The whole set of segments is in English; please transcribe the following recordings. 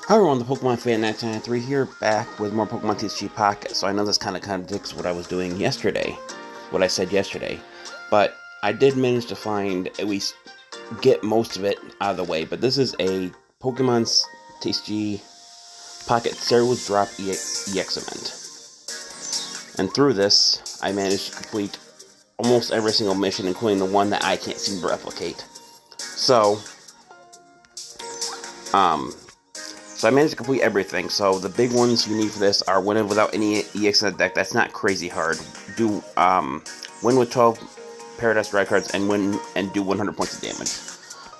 Hi everyone, the Pokemon Fan 1993 here, back with more Pokemon TCG Pocket. So I know this kind of contradicts what I was doing yesterday, what I said yesterday, but I did manage to find, at least get most of it out of the way. But this is a Pokemon TCG Pocket Ceruledge Drop EX event. And through this, I managed to complete almost every single mission, including the one that I can't seem to replicate. So I managed to complete everything. So the big ones you need for this are win without any EX in the deck. That's not crazy hard. Do win with 12 Paradise Drive cards and win and do 100 points of damage.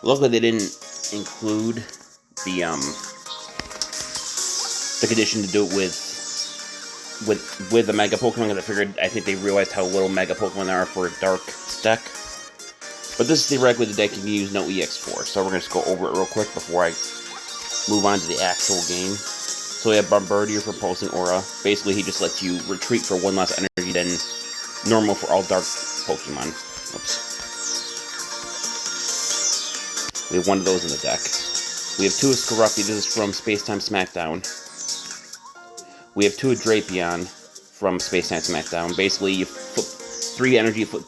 Luckily they didn't include the condition to do it with the Mega Pokemon, because I think they realized how little Mega Pokemon there are for a Dark deck. But this is theoretically the deck you can use no EX for. So we're going to just go over it real quick before I move on to the actual game. So we have Bombirdier for Pulsing Aura. Basically, he just lets you retreat for one less energy than normal for all Dark Pokemon. Oops. We have one of those in the deck. We have two of Skorupi. This is from Space-Time Smackdown. We have two of Drapion from Space-Time Smackdown. Basically, you flip 3 energy, flip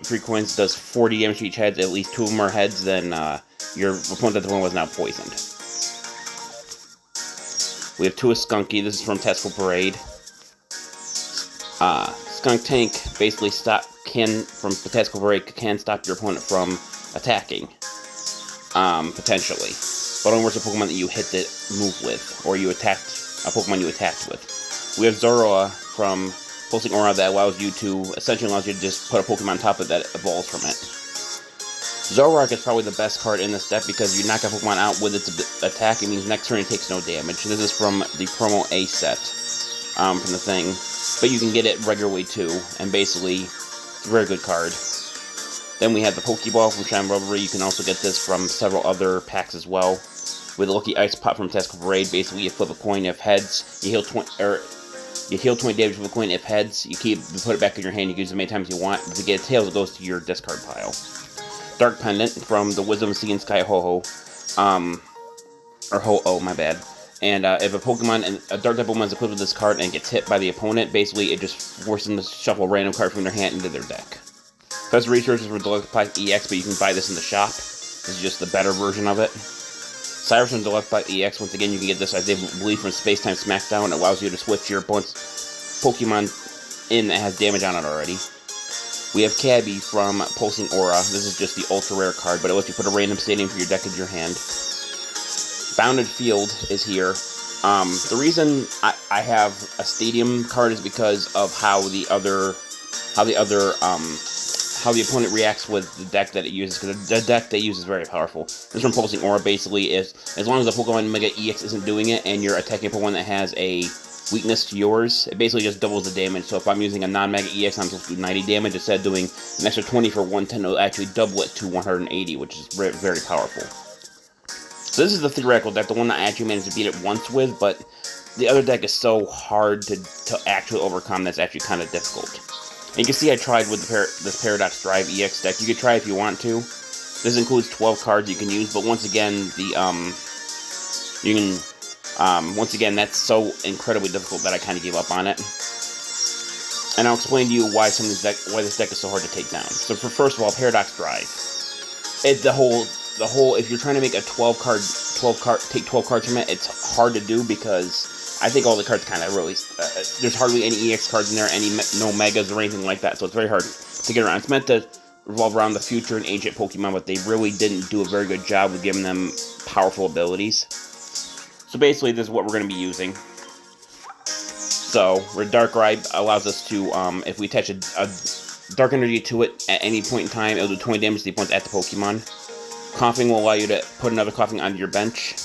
3 coins, does 40 damage to each head. At least 2 of them are heads, then your opponent at the one was now poisoned. We have 2 of Skunky. This is from Fantastical Parade. Skuntank basically from Fantastical Parade can stop your opponent from attacking, potentially, but only works a Pokemon that you hit the move with, or you attacked a Pokemon you attacked with. We have Zorua from Pulsing Aura that essentially allows you to just put a Pokemon on top of that evolves from it. Zoroark is probably the best card in this deck because you knock a Pokemon out with its attack. It means next turn it takes no damage. This is from the promo A set, from the thing. But you can get it regularly too, and basically, it's a very good card. Then we have the Pokeball from Revelry. You can also get this from several other packs as well. With the Lucky Ice Pop from Fantastical Parade, basically you flip a coin if heads, you heal 20 damage with a coin if heads, you put it back in your hand, you can use it as many times as you want. But if you get a tails, it goes to your discard pile. Dark Pendant from the Wisdom Sea and Sky Ho-Oh, or Ho-Oh, my bad. And if a Pokemon, a Dark type Pokemon is equipped with this card and gets hit by the opponent, basically it just forces them to shuffle a random card from their hand into their deck. Best resources for Deluxe EX, but you can buy this in the shop. This is just the better version of it. Cyrus from Deluxe EX, once again you can get this, I believe, from Space-Time Smackdown. It allows you to switch your opponent's Pokemon in that has damage on it already. We have Cabbie from Pulsing Aura. This is just the ultra rare card, but it lets you put a random stadium for your deck into your hand. Bounded Field is here. The reason I have a stadium card is because of how the opponent reacts with the deck that it uses, because the deck they use is very powerful. This from Pulsing Aura basically is, as long as the Pokemon Mega EX isn't doing it, and you're attacking a Pokemon that has a weakness to yours, it basically just doubles the damage. So if I'm using a non-Mega EX, I'm supposed to do 90 damage. Instead of doing an extra 20 for 110, it'll actually double it to 180, which is very, very powerful. So this is the theoretical deck, the one that I actually managed to beat it once with, but the other deck is so hard to actually overcome that's actually kind of difficult. And you can see I tried with this Paradox Drive EX deck. You could try if you want to. This includes 12 cards you can use, but once again, once again, that's so incredibly difficult that I kind of gave up on it. And I'll explain to you why this deck is so hard to take down. So first of all, Paradox Drive. The whole, if you're trying to make a 12 cards from it, it's hard to do because I think all the cards kind of really, there's hardly any EX cards in there, no Megas or anything like that, so it's very hard to get around. It's meant to revolve around the future and ancient Pokemon, but they really didn't do a very good job with giving them powerful abilities. So basically, this is what we're going to be using. So, Darkrai allows us to, if we attach a Dark Energy to it at any point in time, it'll do 20 damage to the opponents at the Pokemon. Koffing will allow you to put another Koffing onto your bench.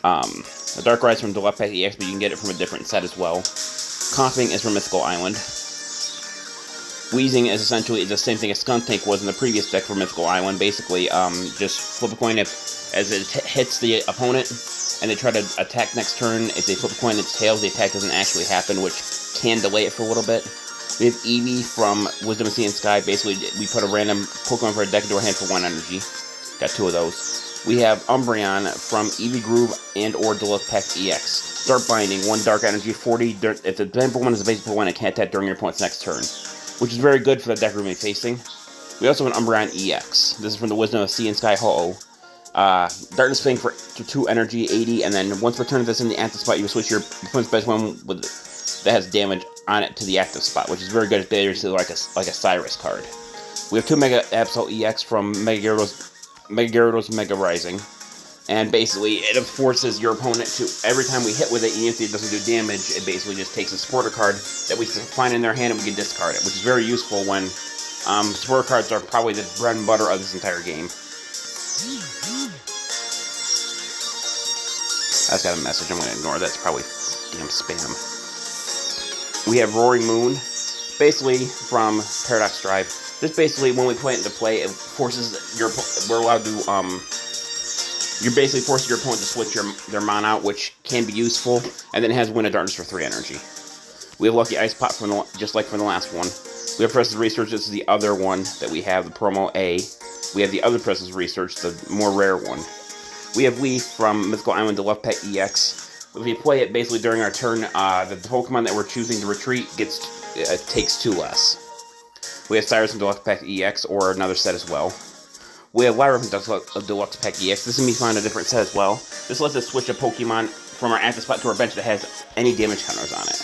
The Darkrai is from Deluxe EX, but you can get it from a different set as well. Koffing is from Mythical Island. Weezing is essentially the same thing as Skuntank was in the previous deck for Mythical Island. Basically, just flip a coin as it hits the opponent, and they try to attack next turn. If they flip a coin its tails, the attack doesn't actually happen, which can delay it for a little bit. We have Eevee from Wisdom Sea and Sky. Basically, we put a random Pokemon for a deck into our hand for 1 energy. Got 2 of those. We have Umbreon from Eevee Groove and or Deluxe Pack EX. Dark Binding, 1 Dark Energy, 40. If the Bamboo one is a basic one, it can't attack during your opponent's next turn, which is very good for the deck we're going to be facing. We also have an Umbreon EX. This is from the Wisdom of Sea and Sky Ho-Oh. Darkness Fang for 2 energy, 80, and then once per turn that's in the active spot, you switch your opponent's best one that has damage on it to the active spot, which is very good. It's basically like a Cyrus card. We have 2 Mega Absol EX from Mega Gyarados Mega Rising, and basically it forces your opponent to, every time we hit with it, even if it doesn't do damage, it basically just takes a supporter card that we find in their hand and we can discard it, which is very useful when supporter cards are probably the bread and butter of this entire game. I just got a message, I'm going to ignore that, it's probably damn spam. We have Roaring Moon, basically from Paradox Drive. This basically, when we put it into play, it forces we're allowed to, you're basically forcing your opponent to switch their mana out, which can be useful, and then it has Wind of Darkness for 3 energy. We have Lucky Ice Pot, just like from the last one. We have Presence Research, this is the other one that we have, the promo A. We have the other Presence Research, the more rare one. We have Leaf from Mythical Island Deluxe Pack EX. If we play it basically during our turn, the Pokemon that we're choosing to retreat takes 2 less. We have Cyrus from Deluxe Pack EX, or another set as well. We have Lyra from Deluxe Pack EX. This is me finding a different set as well. This lets us switch a Pokemon from our active spot to our bench that has any damage counters on it.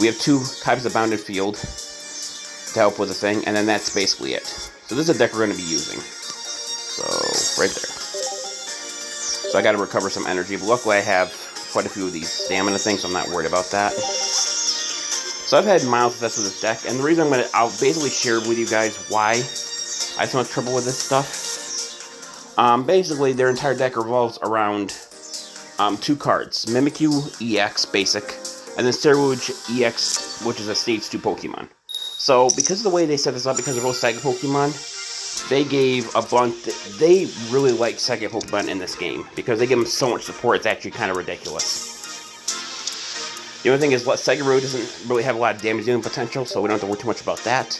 We have 2 types of Bounded Field to help with the thing, and then that's basically it. So this is a deck we're going to be using. So, right there. So I got to recover some energy, but luckily I have quite a few of these stamina things, so I'm not worried about that. So I've had mild success with this deck, and the reason I'll basically share with you guys why I have so much trouble with this stuff. Basically, their entire deck revolves around 2 cards. Mimikyu EX, basic, and then Ceruledge EX, which is a Stage 2 Pokemon. So, because of the way they set this up, because they're both Psychic Pokemon, they gave a bunch, they really like Psychic Pokemon in this game, because they give them so much support, it's actually kind of ridiculous. The only thing is, Seguroid doesn't really have a lot of damage dealing potential, so we don't have to worry too much about that.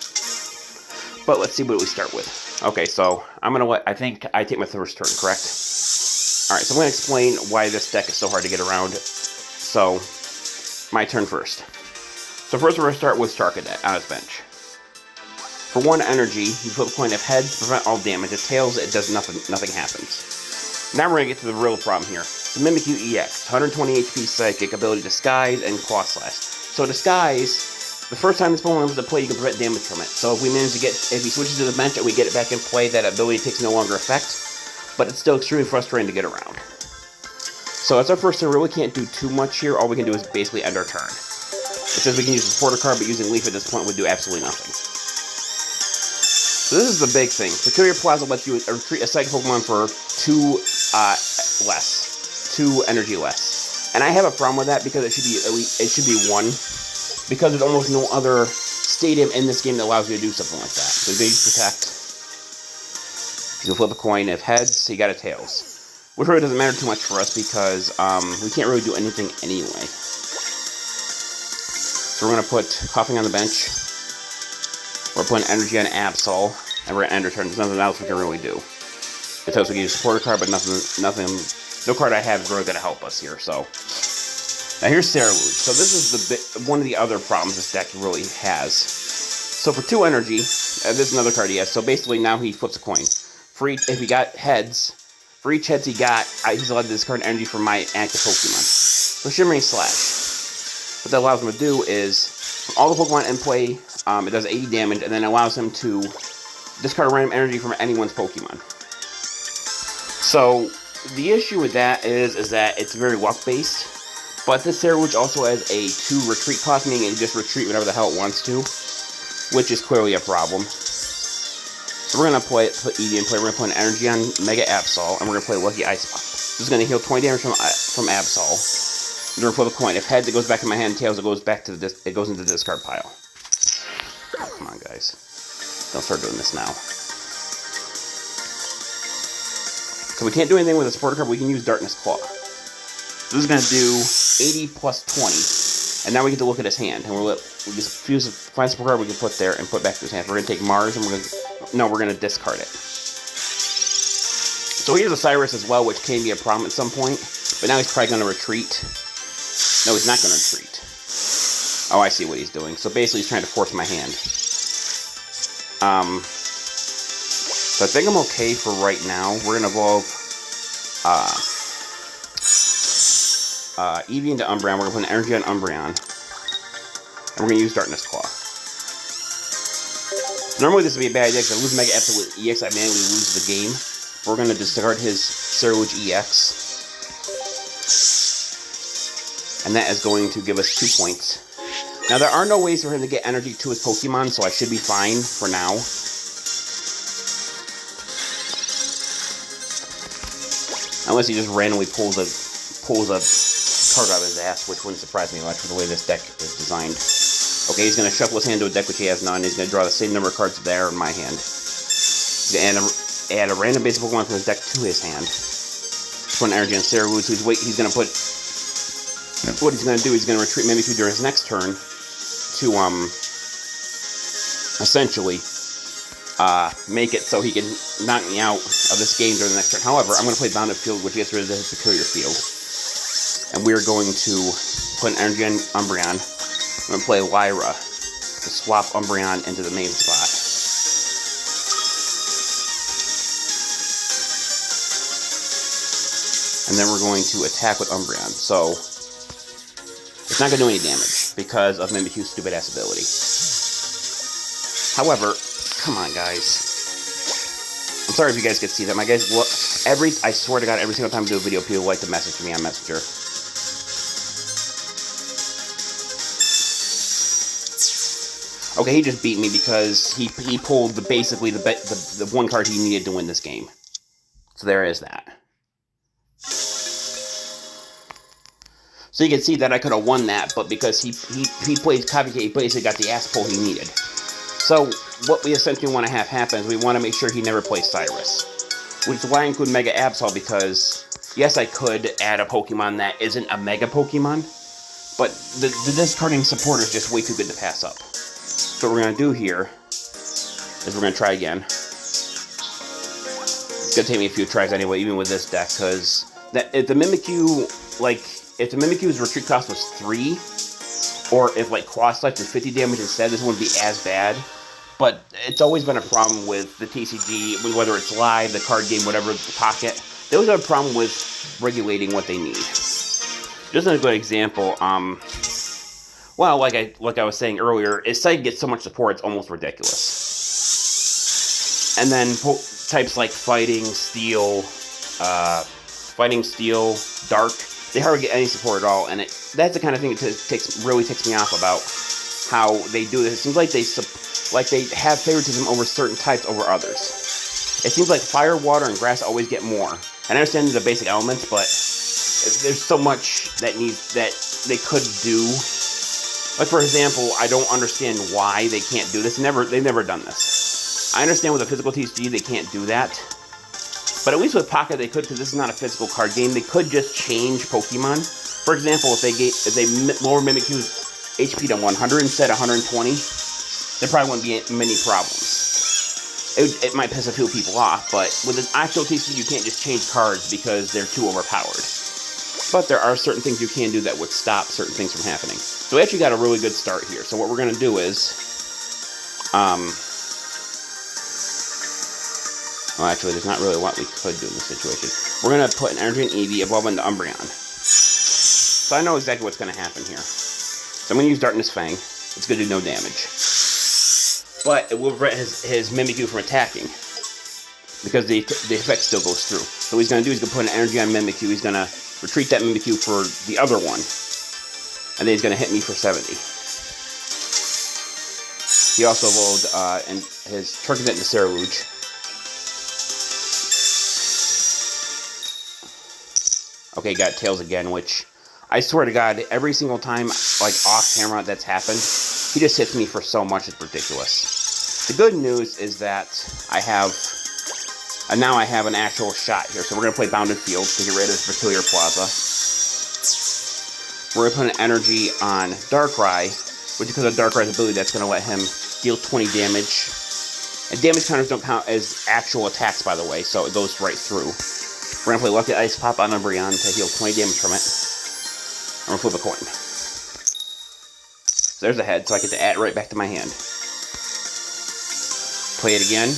But let's see what we start with. Okay, so I think I take my first turn, correct? Alright, so I'm going to explain why this deck is so hard to get around. So, my turn first. So first we're going to start with Charcadet on his bench. For 1 energy, you flip a coin of heads to prevent all damage. If tails, it does nothing happens. Now we're going to get to the real problem here. The Mimikyu EX, 120 HP Psychic, ability Disguise, and Claw Slash. So Disguise, the first time this Pokemon was to play, you can prevent damage from it. So if we manage to if he switches to the bench and we get it back in play, that ability takes no longer effect. But it's still extremely frustrating to get around. So that's our first turn. We really can't do too much here. All we can do is basically end our turn. It says we can use the supporter card, but using Leaf at this point would do absolutely nothing. So this is the big thing. Peculiar Plaza lets you retreat a Psychic Pokemon for 2 energy less. And I have a problem with that because it should be 1. Because there's almost no other stadium in this game that allows you to do something like that. So Base Protect. You can flip a coin. If heads, you got a tails. Which really doesn't matter too much for us because we can't really do anything anyway. So we're going to put Koffing on the bench. We're putting energy on Absol, and we're going to end our turn. There's nothing else we can really do. It tells us we can use a supporter card, but no card I have is really going to help us here, so. Now here's Ceruledge. So this is one of the other problems this deck really has. So for 2 energy, this is another card he has, so basically now he flips a coin. If he got heads, for each heads he got, he's allowed to discard energy from my active Pokemon. So Shimmering Slash. What that allows him to do is, from all the Pokemon in play, it does 80 damage, and then allows him to discard random energy from anyone's Pokemon. So, the issue with that is that it's very luck-based, but this Ceruledge also has a 2 retreat cost, meaning it just retreat whenever the hell it wants to, which is clearly a problem. So we're going to put Eevee in play, we're going to put an energy on Mega Absol, and we're going to play Lucky Ice Pop. This is going to heal 20 damage from Absol. We're going to flip a coin. If heads, it goes back in my hand. Tails, it goes into the discard pile. Come on, guys. Don't start doing this now. So we can't do anything with a supporter card, but we can use Darkness Claw. This is going to do 80 plus 20. And now we get to look at his hand. And we just find a support card we can put there and put back to his hand. We're going to take Mars, and we're going to discard it. So here's a Cyrus as well, which can be a problem at some point. But now he's probably going to retreat. No, he's not going to retreat. Oh, I see what he's doing. So basically he's trying to force my hand. So I think I'm okay for right now. We're going to evolve Eevee into Umbreon. We're going to put an energy on Umbreon. And we're going to use Darkness Claw. Normally this would be a bad idea because I lose Mega Absolute EX, I manually lose the game. We're going to discard his Ceruledge EX. And that is going to give us 2 points. Now there are no ways for him to get energy to his Pokemon, so I should be fine for now. Unless he just randomly pulls a card out of his ass, which wouldn't surprise me much with the way this deck is designed. Okay, he's going to shuffle his hand to a deck which he has none. He's going to draw the same number of cards there in my hand. He's going to add a random basic Pokemon from his deck to his hand. Put an energy on Ceruledge, who's he's going to put... What he's going to do is he's going to retreat Mimikyu during his next turn to, essentially, make it so he can knock me out of this game during the next turn. However, I'm going to play Bounded Field, which gets rid of his Peculiar Field. And we're going to put an energy on Umbreon. I'm going to play Lyra to swap Umbreon into the main spot. And then we're going to attack with Umbreon. So, it's not going to do any damage because of Mimikyu's stupid-ass ability. However, come on, guys. I'm sorry if you guys could see that. My guys, look, I swear to God, every single time I do a video, people like to message me on Messenger. Okay, he just beat me because he pulled basically the one card he needed to win this game. So there is that. So you can see that I could have won that, but because he played Cabbie, he basically got the ass pull he needed. So what we essentially want to have happen is we want to make sure he never plays Cyrus. Which is why I include Mega Absol, because yes, I could add a Pokemon that isn't a Mega Pokemon, but the discarding support is just way too good to pass up. So what we're going to do here is we're going to try again. It's going to take me a few tries anyway, even with this deck, because if the Mimikyu, if the Mimikyu's retreat cost was 3, or if, Cross Select is 50 damage instead, this wouldn't be as bad. But it's always been a problem with the TCG, whether it's live, the card game, whatever, the pocket. They always have a problem with regulating what they need. Just a good example, well, like I was saying earlier, if Scythe gets so much support, it's almost ridiculous. And then types like Fighting, Steel, Dark, they hardly get any support at all, and that's the kind of thing that really ticks me off about how they do this. It seems like they have favoritism over certain types over others. It seems like fire, water, and grass always get more. And I understand the basic elements, but there's so much that they could do. Like, for example, I don't understand why they can't do this. They've never done this. I understand with a physical TCG they can't do that. But at least with Pocket they could, because this is not a physical card game. They could just change Pokemon. For example, if they lower Mimikyu's HP to 100 instead of 120, there probably wouldn't be many problems. It might piss a few people off, but with an actual TCG you can't just change cards because they're too overpowered. But there are certain things you can do that would stop certain things from happening. So we actually got a really good start here. So what we're going to do is... well, actually, there's not really a lot we could do in this situation. We're going to put an energy in Eevee, evolve into Umbreon. So I know exactly what's going to happen here. So I'm going to use Darkness Fang. It's going to do no damage. But it will prevent his Mimikyu from attacking. Because the effect still goes through. So what he's going to do is he's going to put an energy on Mimikyu. He's going to retreat that Mimikyu for the other one. And then he's going to hit me for 70. He also evolved his Turkey into Ceruledge. Okay, got Tails again, which I swear to God, every single time, off camera that's happened, he just hits me for so much, it's ridiculous. The good news is that now I have an actual shot here. So we're going to play Bounded Field to get rid of Peculiar Plaza. We're going to put an energy on Darkrai, which because of Darkrai's ability, that's going to let him deal 20 damage And damage counters don't count as actual attacks, by the way, so it goes right through. We're going to play Lucky Ice Pop on Umbreon to heal 20 damage from it. I'm going to flip a coin. So there's a head, so I get to add it right back to my hand. Play it again.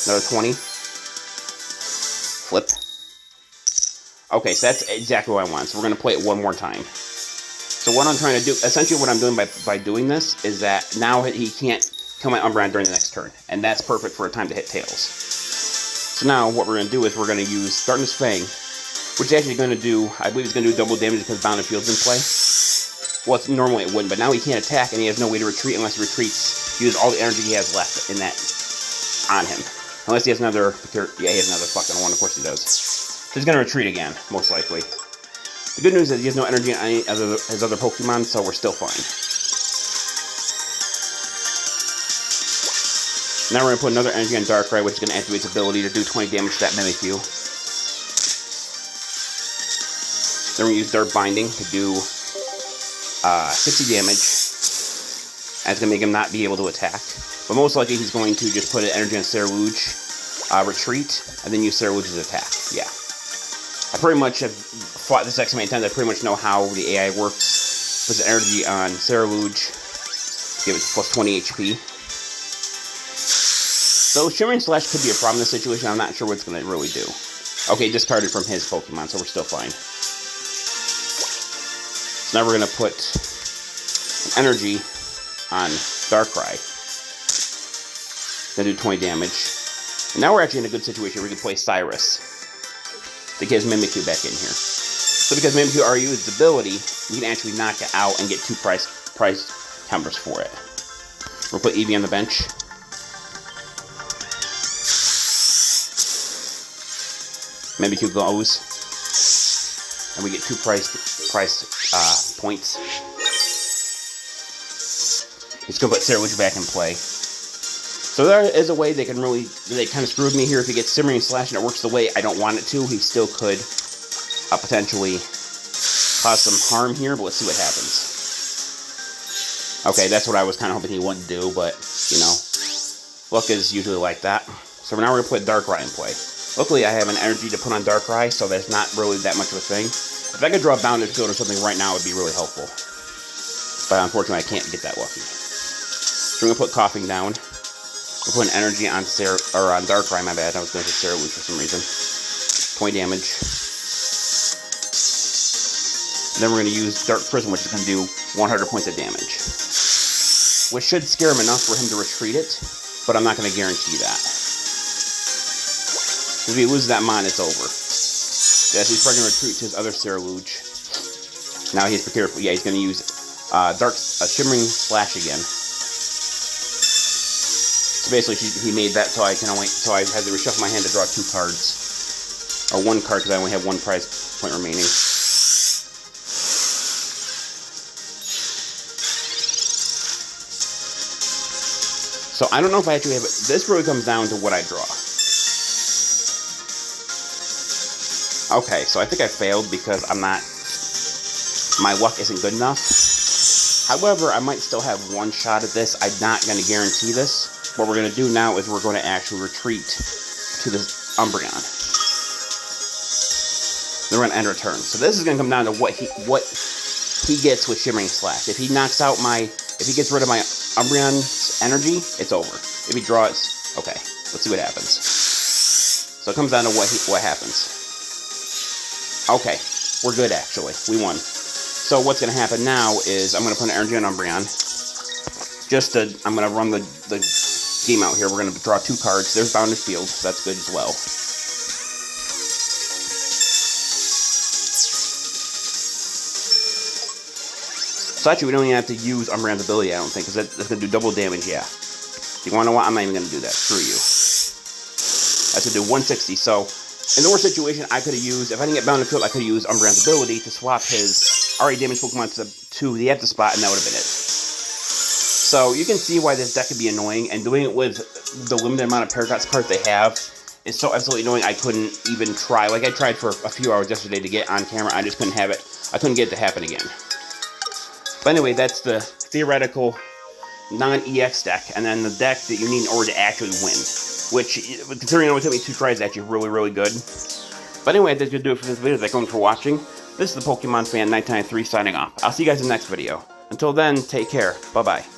Another 20. Flip. Okay, so that's exactly what I want. So we're going to play it one more time. So what I'm trying to do, essentially what I'm doing by doing this, is that now he can't kill my Umbreon during the next turn. And that's perfect for a time to hit Tails. So now what we're going to do is we're going to use Darkness Fang, which is actually going to do, I believe it's going to do double damage because Bounded Field's in play. Well, normally it wouldn't, but now he can't attack and he has no way to retreat unless he retreats. He uses all the energy he has left in that on him. Unless he has another, yeah, he has another fucking one, of course he does. So he's going to retreat again, most likely. The good news is he has no energy on any of his other Pokemon, so we're still fine. Now we're going to put another energy on Darkrai, which is going to activate its ability to do 20 damage to that Mimikyu. Then we're going to use Dark Binding to do 60 damage. And it's going to make him not be able to attack. But most likely he's going to just put an energy on Ceruledge, retreat, and then use Cerulege attack. Yeah. I pretty much have fought this X many times. I pretty much know how the AI works. Puts energy on Ceruledge, give it plus 20 HP. So Shimmering Slash could be a problem in this situation. I'm not sure what it's going to really do. Okay, discarded from his Pokemon, so we're still fine. So now we're going to put an energy on Darkrai. Going to do 20 damage. And now we're actually in a good situation where we can play Cyrus to get his Mimikyu back in here. So because Mimikyu already used its ability, we can actually knock it out and get 2 price counters for it. We'll put Eevee on the bench. Mimikyu goes. And we get 2 price points. He's going to put Ceruledge back in play. So there is a way they kind of screwed me here. If he gets Simmering Slash and it works the way I don't want it to, he still could potentially cause some harm here, but let's see what happens. Okay, that's what I was kind of hoping he wouldn't do, but, you know, luck is usually like that. So now we're going to put Darkrai in play. Luckily, I have an energy to put on Darkrai, so that's not really that much of a thing. If I could draw a Bounded Field or something right now, it would be really helpful. But unfortunately, I can't get that lucky. So we're going to put Koffing down. We'll put an energy on Darkrai, my bad. I was going to say Ceruledge for some reason. 20 damage. And then we're going to use Dark Prism, which is going to do 100 points of damage. Which should scare him enough for him to retreat it, but I'm not going to guarantee that. If he loses that Mon, it's over. Yes, he's probably going to retreat to his other Ceruledge. Now he's prepared for, yeah, he's going to use Shimmering Slash again. So basically, he made that so I had to reshuffle my hand to draw 2 cards. Or 1 card, because I only have 1 prize point remaining. So I don't know if I actually have it. This really comes down to what I draw. Okay, so I think I failed because my luck isn't good enough. However, I might still have 1 shot at this. I'm not going to guarantee this. What we're going to do now is we're going to actually retreat to this Umbreon. Then we're going to end our turn. So this is going to come down to what he gets with Shimmering Slash. If he gets rid of my Umbreon's energy, it's over. If he draws, okay, let's see what happens. So it comes down to what happens. Okay, we're good actually. We won. So what's going to happen now is I'm going to put an energy on Umbreon. I'm going to run the game out here. We're going to draw 2 cards. There's Bounded Field, so that's good as well. So actually, we don't even have to use Umbreon's ability, I don't think, because that's going to do double damage, yeah. You want to know what? I'm not even going to do that. Screw you. That's going to do 160, so in the worst situation, I could have used, if I didn't get Bounded Field, I could have used Umbreon's ability to swap his already damaged Pokemon to the active spot, and that would have been it. So you can see why this deck could be annoying, and doing it with the limited amount of Paradox cards they have is so absolutely annoying I couldn't even try. Like, I tried for a few hours yesterday to get on camera, I just couldn't have it. I couldn't get it to happen again. But anyway, that's the theoretical, non-EX deck, and then the deck that you need in order to actually win. Which, considering it only took me 2 tries, is actually really, really good. But anyway, that's going to do it for this video. Thank you for watching. This is the Pokemon Fan 993 signing off. I'll see you guys in the next video. Until then, take care. Bye-bye.